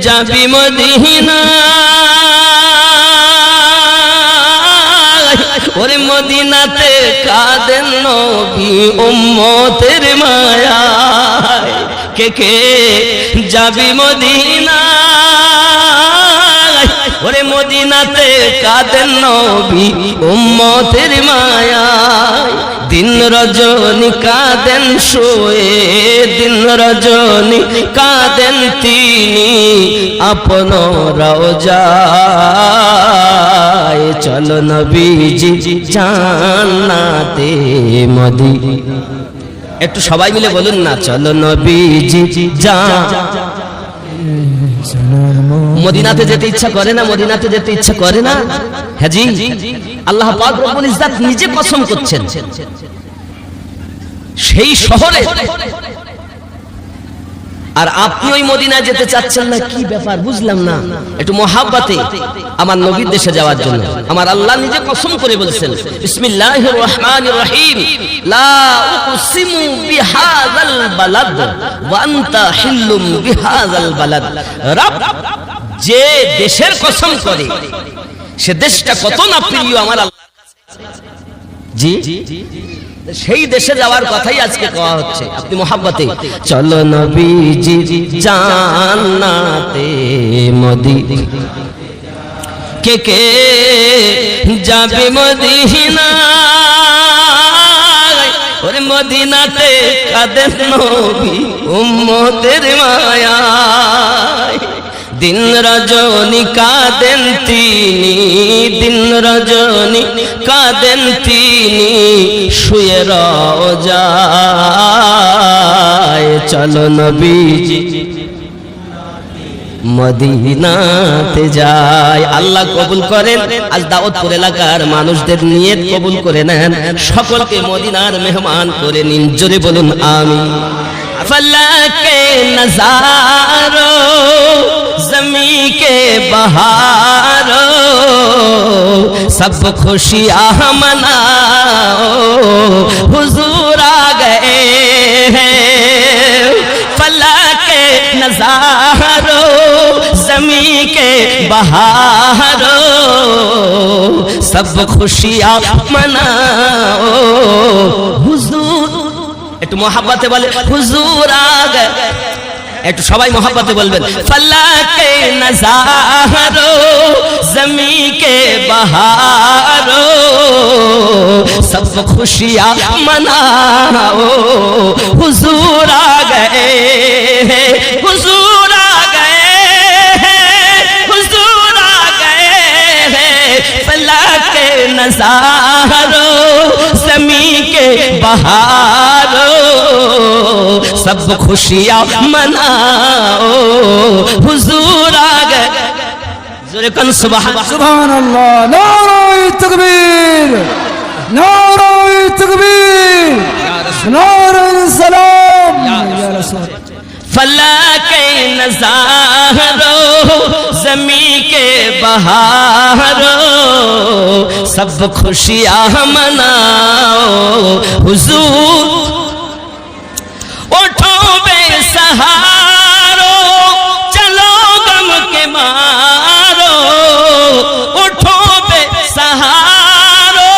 যাবি মদিনা, ওরে মদিনাতে কাঁদেন নবী উম্মতের মায়ায়। কে কে যাবি মদিনা, ওরে মদিনাতে কাঁদেন নবী উম্মতের মায়ায়। দিন রজনী কাঁদেন শুয়ে, দিন রজনী কাঁদেন তিনি আপন রওজায়, চলো নবীজি জান্নাতে মদিনা। একটু সবাই মিলে বলুন না, চলো নবীজি মদিনাতে যেতে ইচ্ছা করে না? মদিনাতে যেতে ইচ্ছা করে না? হ্যাঁ জি, আল্লাহ পাক রব্বুল ইজ্জত নিজে কসম করছেন সেই শহরে, আর আপনি ওই মদিনায় যেতে চাচ্ছেন না। কি ব্যাপার বুঝলাম না। একটু মহাব্বতে আমার নবীর দেশে যাওয়ার জন্য আমার আল্লাহ নিজে কসম করে বলছেন, বিসমিল্লাহির রহমানির রহিম, লা উকসিমু বিহাযাল বালাদ ওয়া আনতা হিল্লুম বিহাযাল বালাদ। রব যে দেশের কসম করে সে দেশটা কত না প্রিয় আমার আল্লাহর কাছে। জি, সেই দেশে যাওয়ার কথাই আজকে কওয়া হচ্ছে। আপনি মহাব্বতে চলো নবীজি জান্নাতে মদিনা। কে কে যাবে মদিনা, ওরে মদিনাতে কাঁদেন নবী উম্মতের মায়ায়। দিন রজনী কাঁদেন তিনি, দিন রজনী কাঁদেন তিনি শুয়ে রওজায়, চলো নবীজি মদিনাতে যায়। আল্লাহ কবুল করেন। আজ দাউদপুর এলাকার মানুষদের নিয়ত কবুল করে নেন, সকলকে মদিনার মেহমান করে নিন। জোরে বলুন আমিন। ফলকে নজারো জমি কে বহারো सब खुशियाँ मनाओ हुजूर आ गए हैं। फलके नजारो जमी के बहारो सब खुशियाँ मनाओ हुजूर। একটু মহাব্বতে বলে হুজুর আ গয়ে। একটু সবাই মহাব্বতে বলবেন, ফলকে নজারো জমি কে বহারো সব খুশিয়াँ মনাओ हुजूर आ गए हैं, हुजूर आ गए हैं, हुजूर आ गए हैं। फलके नजारो जमी के बहारो सब खुशियाँ मनाओ हुजूर आ गए। जोरे कन सुभान सुभानअल्लाह। नारे तकबीर, नारे तकबीर, नारे सलाम या रसूल। फलके नजारो ज़मी के बहारो सब खुशियाँ मनाओ हुजूर उठो बेसहारो चलो गम के मारो उठो बेसहारो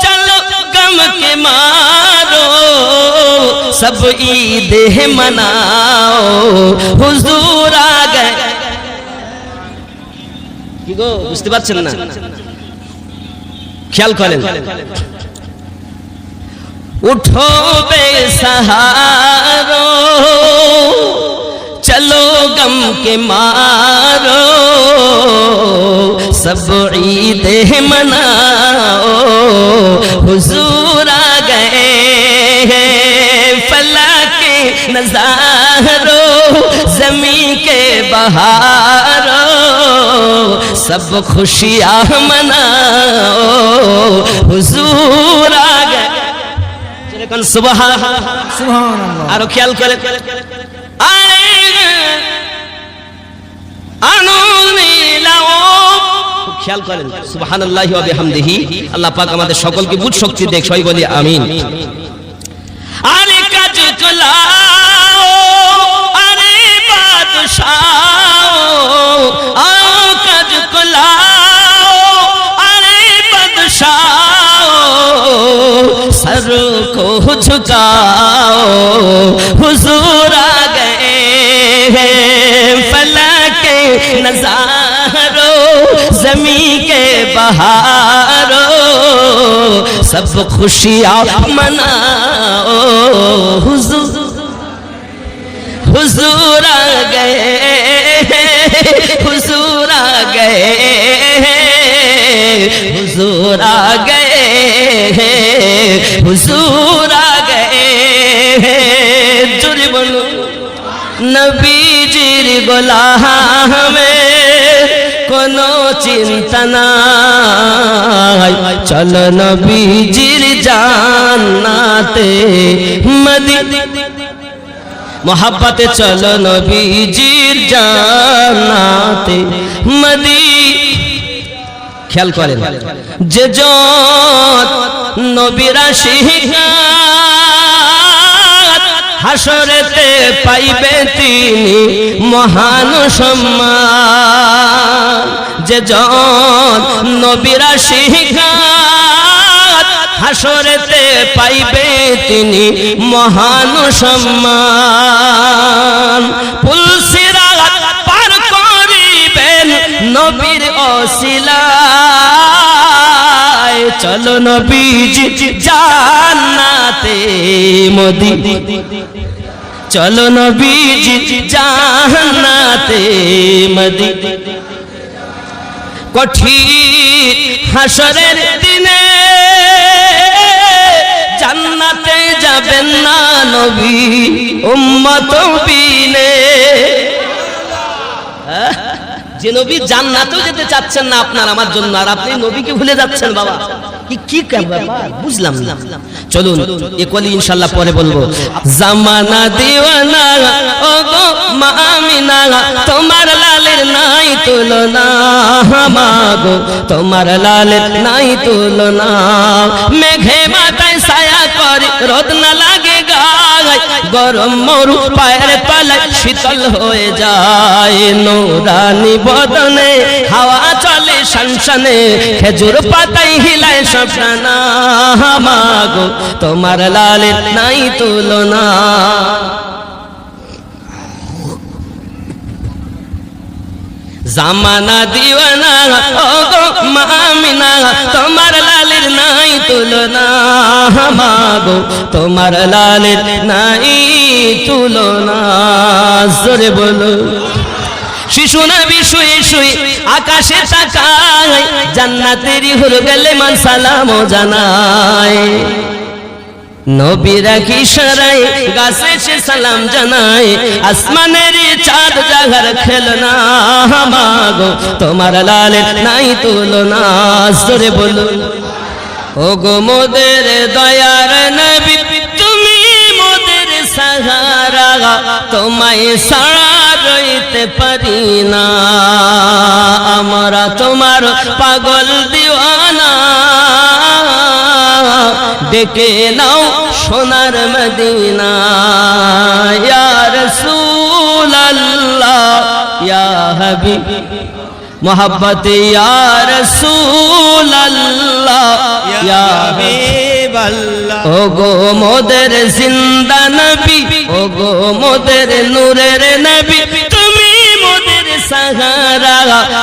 चलो गम के मारो सब ईद मनाओ हुजूर आ गए কি গো বুঝতে পারছেন না খেয়াল করেন उठो बेसहारो चलो गम के मारो सब ईद मनाओ हुजूर आ गए फला के नज़ारो ज़मी के बहारो सब खुशियाँ मनाओ हुजूर आ गए सुबहान সুবহানাল্লাহ আরো খেয়াল করে খেয়াল করেন সুবহানাল্লাহি ওয়া বিহামদিহি আল্লাহ পাক আমাদের সকলকে বুঝ শক্তি দেখ সবাই বলি আমিন আরে কাজ কলাও আরে বাদশাহ কাজ কলাও আরে বাদশাহ सर को झुकाओ हुजूर आ गए हैं फला के नज़ारो ज़मी के बहारो सब खुशियाँ मनाओ हुजूर आ गए हुजूर आ गए हुजूर आ गए हुजूर आ गए जुरी बोलो नबीजिर गोलामे कोनो चिंता নাই চলো নবীজির জান্নাতে মদিনা मोहब्बते चलो नबीजिर জান্নাতে মদিনা খেয়াল করেন যে যত নবীরা শিকাত হাসরেতে পাইবে তিনি মহান সম্মান যে যত নবীরা শিকাত হাসরেতে পাইবে তিনি মহান সম্মান পুলসিরাত পার করিবেন নবীর ওসিলায় চলো নবীজি জান্নাতে মদিনা চলো নবীজি জান্নাতে মদিনা কঠিন হাসরের দিনে জান্নাতে যাবেন না নবী উম্মত বিনে যে নবী জান্নাতেও যেতে চাচ্ছেন না আপনার আমার জন্য আর আপনি নবীকে ভুলে যাচ্ছেন বাবা কি ব্যাপার বুঝলাম না চলুন একলি ইনশাআল্লাহ পরে বলবো জামানা দিওয়ানা ও গো মা আমিনা তোমার লালের নাই তুলনা মাগো তোমার লালের নাই তুলনা মেঘে মাথায় ছায়া করে রোদ না লাগে গায় গরম মরু পায়ের তলায় শীতল হয়ে যায় নূরানি বদনে হাওয়া চলে শানশানে খেজুর পাতায় হিলায় সবখানা মাগো তোমার লালের নাই তুলনা জামানা দিওয়ানা ও গো মা আমিনা তোমার লালের নাই তুলনা মাগো তোমার লালের নাই তুলনা জোরে বলো শিশু নবী শুয়ে শুয়ে আকাশে তাকায় জান্নাতেরই হুর গেলে মান সালাম জানায় নবীরা কি ইশারায় গাছে সে সালাম জানায় আসমানের চাঁদ জাগার খেলনা মাগো তোমার লালের নাই তুলনা জোরে বলো ও গো মোদের দয়ার নবী তুমি মোদের সাহারা তোমায় সারা রইতে রইতে পারি না আমরা তোমার পাগল দিওয়ানা ডেকে নাও সোনার মদিনা ইয়া রাসূলুল্লাহ ইয়া হাবিব मोहब्बत या रसूल अल्लाह या हबीब अल्लाह ओ गो मोदर जिंदा नबी ओ गो मोदर नूरेर नबी तुमी मोदर सहारा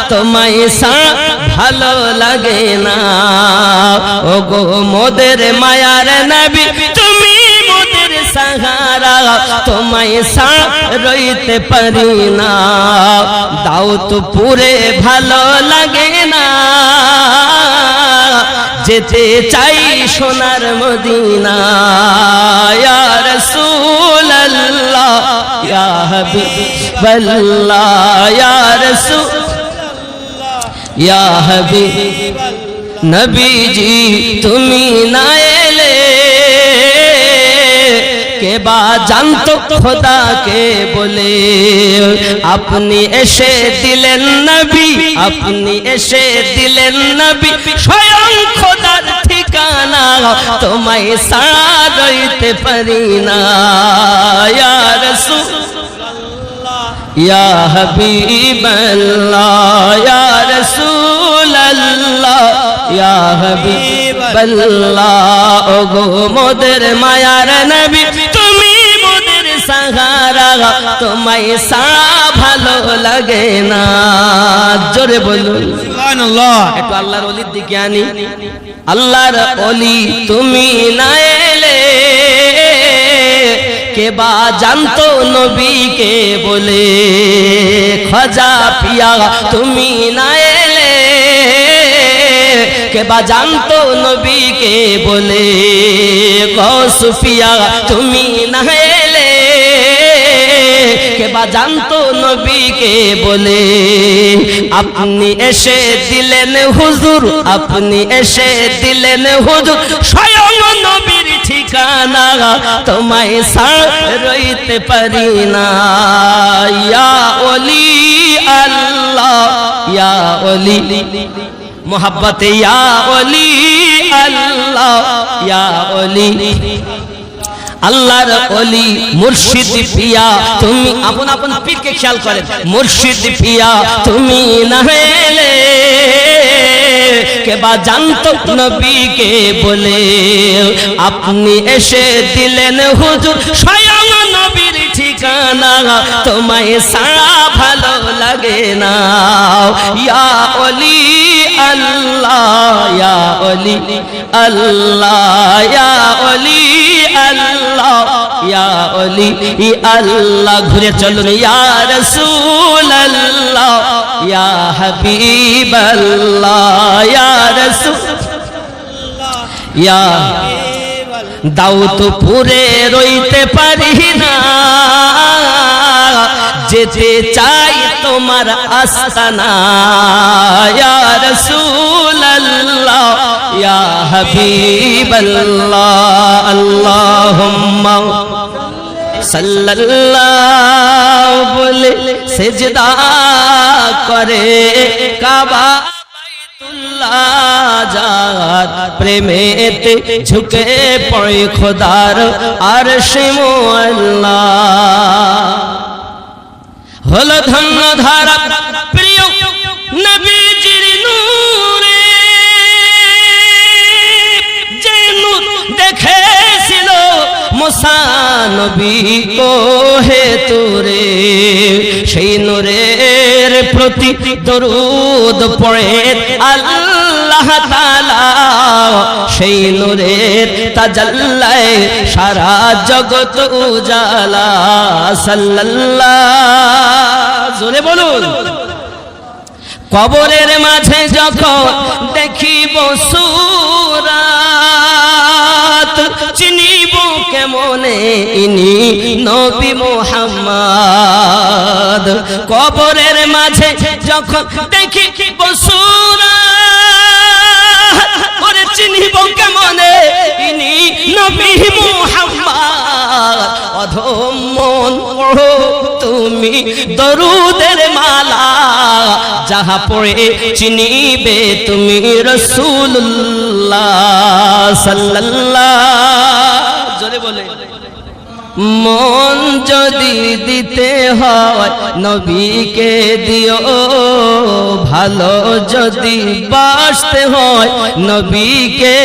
तुम्हारे साथ ভালো লাগে না ও গো মোদের মায়ার নবী তুমি মোদের সাহারা তোমায় সাথ রইতে পারি না দাও তো পুরে ভালো লাগে না যেতে চাই সোনার মদিনা ইয়া রাসূলুল্লাহ ইয়া হাবিবাল্লাহ ইয়া রাসূল या हबीब नबी जी तुमी ना एले के बाद जानतो खुदा के बोले अपनी ऐसे दिलेन नबी अपनी ऐसे दिलेन नबी स्वयं खुदार ठिकाना तुम्हें साथ रहिते पारी ना या रसूल या हबीब अल्लाह या रसूल अल्लाह या हबीब अल्लाह ओ गो मोदर मायार नबी तुमी मोदर सहारा तुम्हें सा ভালো লাগে না জোরে বলুন সুবহানাল্লাহ একটু আল্লাহর ওলির দিকে আনি আল্লাহর ওলি তুমি না এলে के बा जानतो नबी के बोले खजा पिया तुमी ना एले के बा जानतो नबी के बोले गौस पिया तुमी ना एले के बा जानतो नबी के बोले अपनी ऐसे दिलेन हुजूर अपनी ऐसे दिलेन हुजूर स्वयं नबीर ठिकाना तुम्हारे साथ रहिते पारी ना या ओली अल्लाह या ओली मोहब्बत या ओली अल्लाह या ओली আল্লাহর ওলি মুর্শিদ পিয়া তুমি আপন আপন পীরকে খেয়াল করেন মুর্শিদ পিয়া তুমি না হলে কে বা জানতো নবী কে বলে আপনি এসে দিলেন হুজুর স্বয়ং নবীর ঠিকানা তোমায় সারা ভালো লাগে না ইয়া ওলি আল্লাহ ইয়া ওলি আল্লাহ ইয়া ওলি আল্লাহ ইয়া ওলি আল্লাহ ঘুরে চলুন ইয়া রাসূলুল্লাহ ইয়া হাবিবাল্লাহ ইয়া রাসূলুল্লাহ ইয়া দাও তো পুরে রইতে পারি না যেতে চাই তোমার আস্তানা ইয়া রাসূলুল্লাহ ইয়া হাবিবাল্লাহ আল্লাহুম্মা সাল্লাল্লাহু বলে সিজদা করে কাবা जात प्रेमेते झुके पड़े खुदार अर्श मोअल्ला हल धन्य धारा प्रिय नबीजिर नूरे जे नूर देखेছিলো মুসা নবী को हे তোরে সেই নূরের প্রতি দরুদ পড়ে আল্লাহ তাআলা সেই নূরের তাজাল্লায় সারা জগৎ উজালা সাল্লাল্লাহু জোরে বলুন কবরের মাঝে যখন দেখিব সূরাত চিনিব কেমনে ইনি নবী মুহাম্মদ কবরের মাঝে যখন দেখিব সূরাত ওরে চিনিব কেমনে ইনি নবী মুহাম্মদ অধম মন পড়ো তুমি দরুদের মালা, যাহা পড়ে চিনিবে তুমি রাসূলুল্লাহ সাল্লাল্লাহু জোরে বলে। মন যদি দিতে হয় নবীকে দিও, ভালো যদি বাসতে হয় নবীকে,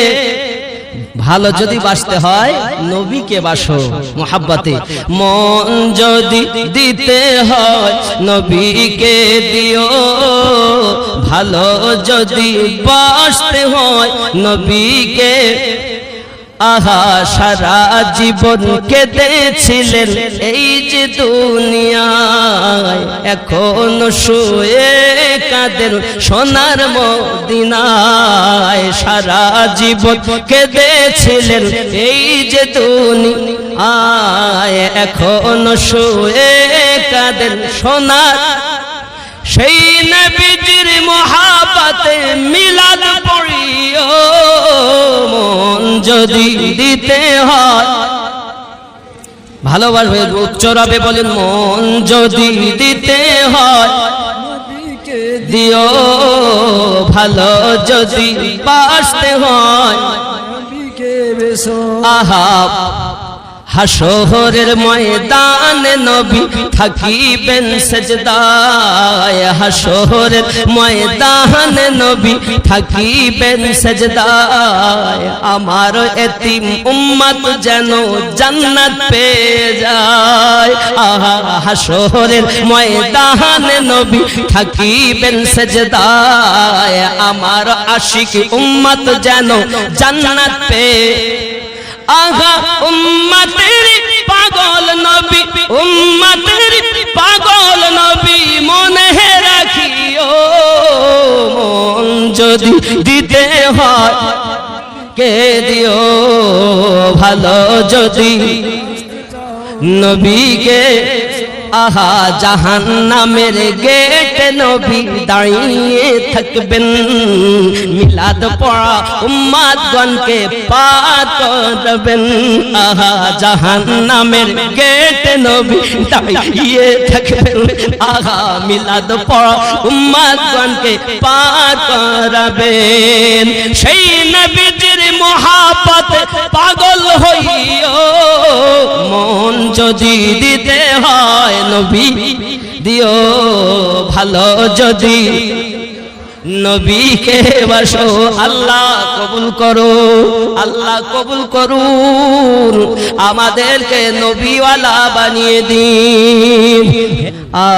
ভালো যদি বাসতে হয় নবীকে বাসো মোহাব্বতে। মন যদি দিতে হয় নবীকে দিও, ভালো যদি বাসতে হয় নবীকে। আহা সারা জীবন কেঁদেছিলেন এই যে দুনিয়ায়, এখন শুয়ে কাঁদেন সোনার মদিনায়। সারা জীবন কেঁদেছিলেন এই যে দুনিয়ায়, এখন শুয়ে কাঁদেন সোনার। সেই নবীজির মহাব্বতে মিলাদ পড়িও, মন যদি দিতে হয় ভালোবাসবে উচ্চরবে বলেন, মন যদি দিতে হয় দিও, ভালো যদি বাসতে হয়। আহা হাসরের ময়দানে নবী থাকিবেন সেজদায়, হাসরের ময়দানে নবী থাকিবেন সেজদায়। আমার এতিম উম্মত যেন জান্নাত পেয়ে যায়। আহা হাসরের ময়দানে নবী থাকিবেন সেজদায়, আমার আশিক উম্মত যেন জান্নাত পেয়ে। আহা উম্মতের পাগল নবী, উম্মতের পাগল নবী মনে রাখিও, মন যদি দিতে হয় কে দিও, ভালো যদি নবীকে। আহা জাহান্নামের গেটে নবী দাঁড়িয়ে থাকবেন, মিলাদ পড়া উম্মতগণকে পার করবেন। আহা জাহান্নামের গেটে নবী দাঁড়িয়ে থাকবেন, আহা মিলাদ পড়া উম্মতগণকে পার করাবেন। সেই নবীজির মহাব্বতে পাগল হইও, মন যদি দিতে হয় নবী দিও, ভালো যদি নবীকে বাসো। আল্লাহ কবুল করো, আল্লাহ কবুল করুন, আমাদেরকে নবীওয়ালা বানিয়ে দিন।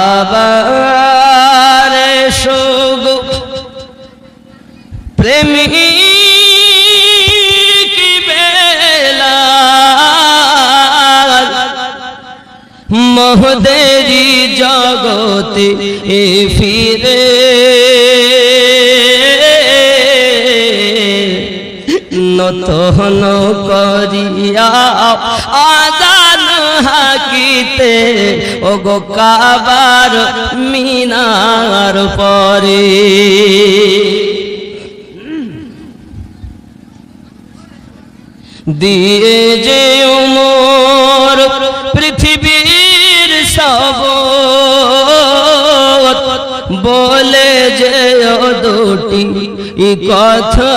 আবার সুগ প্রেমিক মহদেরি জগতে এ ফিরে, নতন করিয়া আজান হাকিতে ওগো কাবার মিনার পরে। দিয়ে যে উমর পৃথিবীর সব বলে যে দুটি কথা,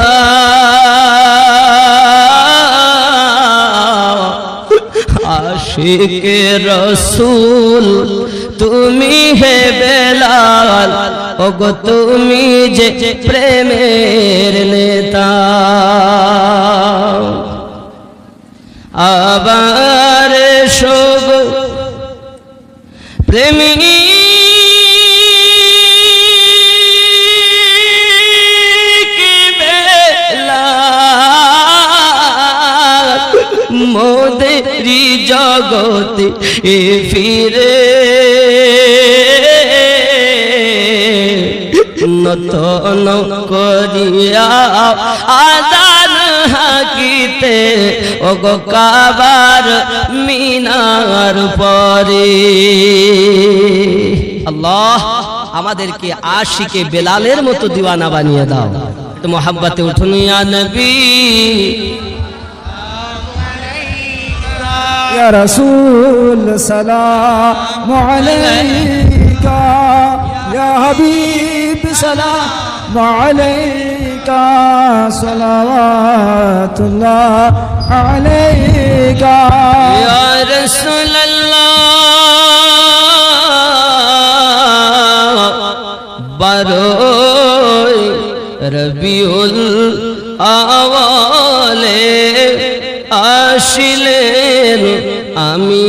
আশিকে রসুল তুমি হে বেলাল, ওগো তুমি যে প্রেমের নেতা। আবার শোভ প্রেমিক মোদেরি জগতে এ ফিরে, নতন করিয়া আজান হাকিতে ওগো কাবার মিনার পরে। আল্লাহ আমাদেরকে আশিকে বেলালের মতো দিওয়ানা বানিয়ে দাও। তো মোহাব্বতে উঠুন ইয়া নবী। يا رسول سلام عليك يا حبيب سلام عليك صلوات الله عليك يا رسول الله বারোই রবিউল আওয়ালে আসিলেন আমি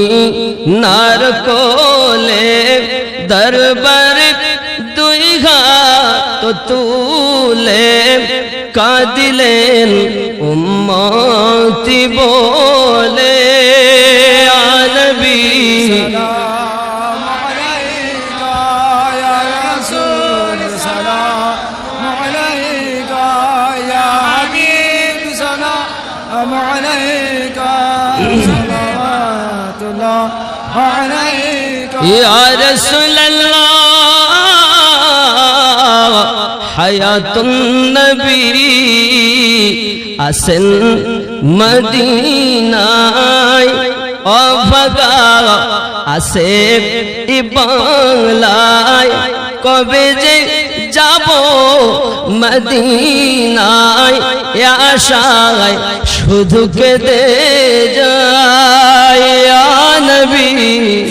নার কোলে দরবার দুই হাত তুলে কাঁদিলেন উম্মতি বলে আনবী سلام عليك يا رسول سلام عليك يا حبيب سلام عليك صلوات الله عليك يا رسول الله حياة النبي আসেন মদিনায় অভাগা আসে এই বাংলায় কবে যে যাব মদিনায় এ আশায় শুধু কেঁদে যায় ইয়া নবী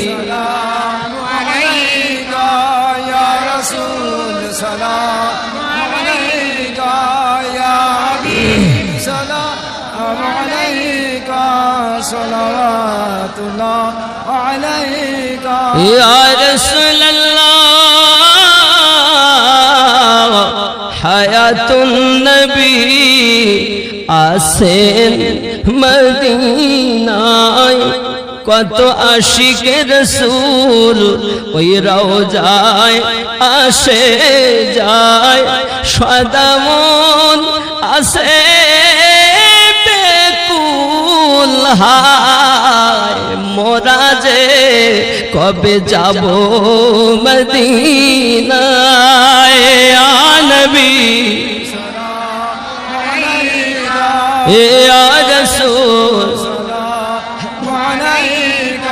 سلام عليك يا رسول سلام عليك يا حبيب سلام عليك صلوات الله عليك يا رسول الله حياة النبي আসেন মদিনায় কত আশিকে রসূল ওই রওজায় আসে যায় সদা মন আসে বেকুল হায় মোরা যে কবে যাব মদিনায় ইয়া নবী ইয়া রাসূল عليك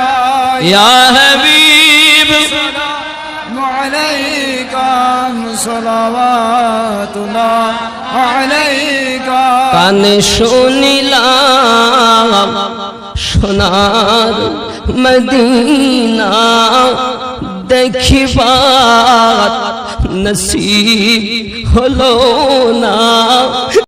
ইয়া হাবিব عليك صلوات الله عليك কানে শুনিলাম সোনার মদিনা দেখিবার নসিব হলো না